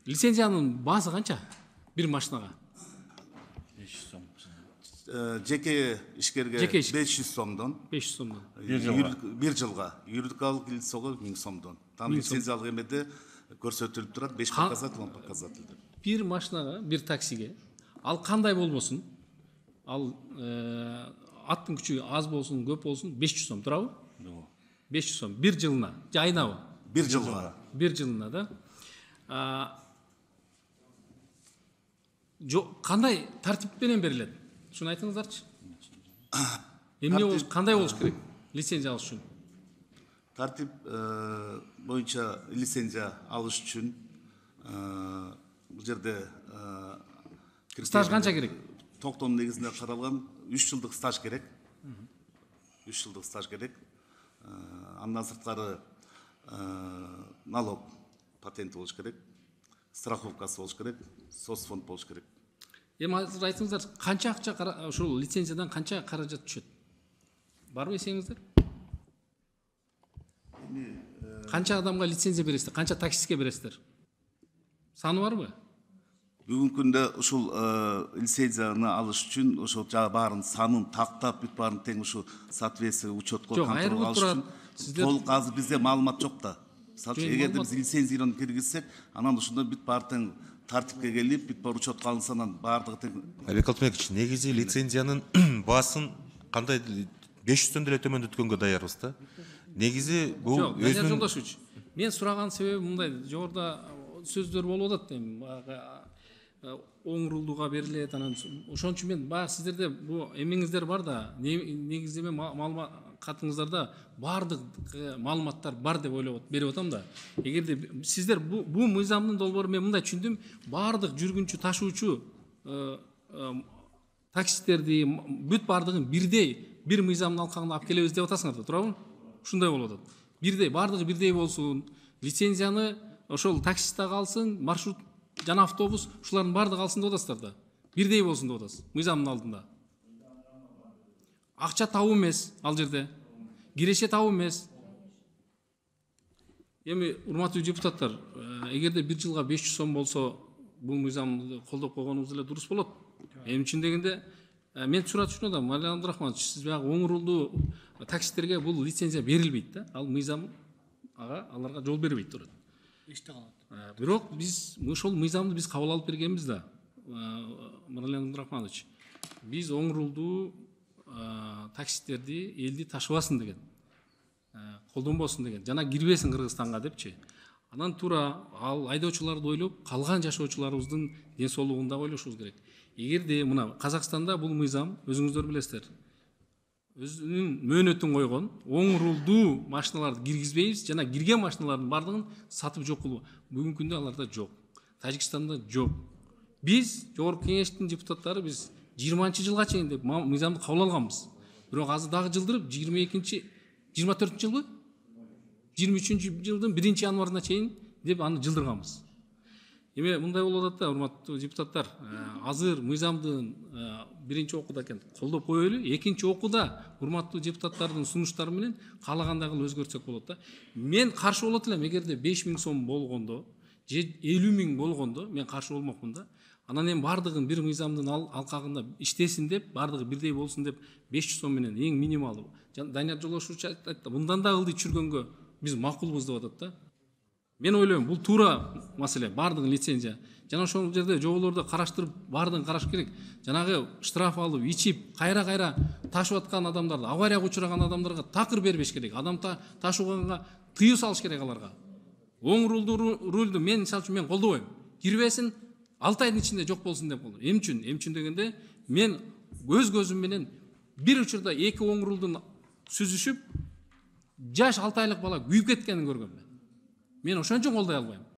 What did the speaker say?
Лицензиянын баасы канча? Бир машинага. 500 сом. Жеке ишкерге Жеке иш- 500 сомдон. 500 сомдон. Бир жылга. Юридикалык лицого 1000 сомдон. Там 1000 сом. лицензиялык эмеде көрсөтүлүп турат 5 показатель, 10 показатель деп. Бир машинага, бир таксиге ал кандай болбосун? Ал аттын күчү аз болсун, көп болсун 500 сом турабы? 500 сом бир жылына, же айнабы? Бир жылга. Бир жылына да. Кандай тартип менен берилет? Шуну айтыңыздарчы. Эмне болуш, кандай болуш керек лицензия алыш үчүн? Тартип боюнча лицензия алыш үчүн бул жерде Стаж канча керек? Токтом негизинде каралган 3 жылдык стаж керек. 3 жылдык стаж керек. Андан сырткары налог патенти болуш керек, страховкасы болуш керек, соцфонд болуш керек. Эми азыр айтыңыздар, канча акча ушул лицензиядан канча каражат түшөт? Барбы эсеңиздер? Канча адамга лицензия бересиздер? Канча таксистке бересиздер? Саны барбы? Бүгүнкү күндө ушул лицензияны алыш үчүн ошо баарын санын тактап бүт баарын тең ушу соответствие учетко Жок, контролго айрылып алыш турат. үчүн Сиздер толук азыр бизде маалымат жок да. Мисалы үчүн эгерде биз лицензияны киргизсек, анан ушунда бүт баары тең тартипке келип, бүт баары учетко алынса, анан баардыгы тең. Алибек Алтынбекович, негизи лицензиянын баасын кандай 500төн деле төмөндөткөнгө даярбыз да. Негизи бул Жок, Данияр Жолдошевич, мен сураган себеби мындай, жогоруда сөздөр болуп атат эми оң рулдуга берилет, анан ошон үчүн мен баягы сиздерде бул эмеңиздер бар да, негиздеме маалыматыңыздарда баардык маалыматтар бар деп ойлоп берип атам да. Эгерде сиздер бул мыйзамдын долбоору мен мындай түшүндүм, баардык жүргүнчү, ташуучу таксисттерди бүт баардыгын бирдей бир мыйзамдын алкагына алып келебиз деп атасыңар да, туурабы? Ушундай болуп атат. Бирдей, баардыгы бирдей болсун. Лицензияны ошол таксист дагы алсын, маршрут жана автобус, ушулардын баардыгы алсын деп атасыздар да. Бирдей болсун деп атасыз мыйзамдын алдында. Акча табуу эмес ал жерде. Киреше табуу эмес. Эми урматтуу депутаттар, эгерде бир жылга 500 сом болсо, бул мыйзамды колдоп койгонубуз эле дурус болот. Эми чын дегенде мен суратышын атам, Алихан Абдрахманович, сиз баягы оң рулдуу таксисттерге бул лицензия берилбейт да. Ал мыйзам аларга жол бербейт турат. Эште калат. Бирок биз ошол мыйзамды биз кабыл алып бергенбиз да. Алихан Абдрахманович, биз оң рулдуу таксисттерди элди ташыбасын деген, колдонбосун деген, жана кирбесин Кыргызстанга депчи. Анан туура ал айдоочуларды ойлоп, калган жашоочуларыбыздын ден соолугун да ойлошубуз керек. Эгерде мына Казакстанда бул мыйзам, өзүңүздөр билесиздер, өзүнүн мөөнөтүн койгон, оң рулдуу машиналарды киргизбейбиз, жана кирген машиналардын баардыгын сатып жок кылуу. Бүгүнкү күндө аларда жок. Тажикстанда жок. Биз жогорку кеңештин депутаттары биз 20-жылга чейин деп мыйзамды кабыл алганбыз. Бирок азыр дагы жылдырып 24-жылбы? 23-жылдын 1-январына чейин деп аны жылдырганбыз. Эми мындай болуп атат да, урматтуу депутаттар, азыр мыйзамдын биринчи окууда экен колдоп коелу, экинчи окууда урматтуу депутаттардын сунуштары менен каалагандай кылып өзгөртсөк болот да. Мен каршы болот элем, эгерде 5000 сом болгондо, же 50 000 болгондо мен каршы болмокмун да. Анан эми баардыгын бир мыйзамдын алкагында иштесин деп, баардыгы бирдей болсун деп 500 сом менен эң минималдуу. Данияр Жолдошевич айтты, мындан да ылдый түшүргөнгө биз макулбуз деп атат да. Мен ойлойм, бул туура маселе, баардыгын лицензия. Жана ошол жерде жоболорду караштырып, баардыгын караш керек. Жанагы штраф алып, ичип, кайра ташып аткан адамдарды, аварияга учураган адамдарга такыр бербеш керек. Адам ташууга тыюу салыш керек аларга. Оң рулду мен мисалы үчүн мен колдобойм. Кирбесин 6 айдын ичинде жок болсун деп колдойм. Эмне үчүн дегенде, мен өз көзүм менен бир учурда 2 оң рулдун сүзүшүп, жаш 6 айлык бала күйүп кеткенин көргөм. Мен ошон үчүн колдой албайм.